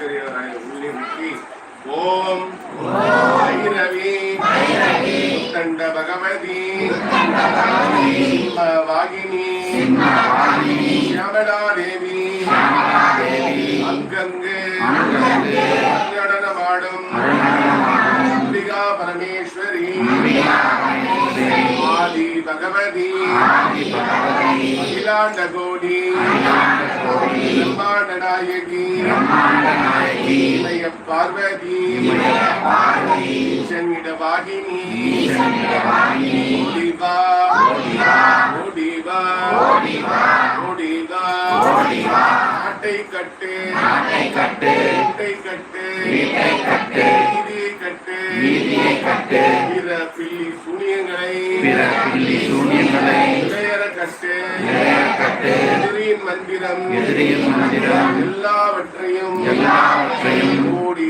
ஆசிரியரை உள்ளிருத்தி ஓம் ஐரவி தண்ட பகவதி வாகினி ஷியாமளா தேவி அங்கங்கு நடனமாடும் அம்பிகா பரமேஸ்வரி ஆதி பகவதி அகிலாண்ட கோடி பிரம்மாண்ட நாயகி இமய பார்வதி ஈசனிட வாகினி ஓடிவா ஓடிவா ஓடிவா நாட்டை கட்டு வீட்டை கட்டு வீதியை கட்டு பிற பில்லி சூனியங்களை இளையர கட்டு எதிரியின் மந்திரம் எல்லாவற்றையும் ஓடி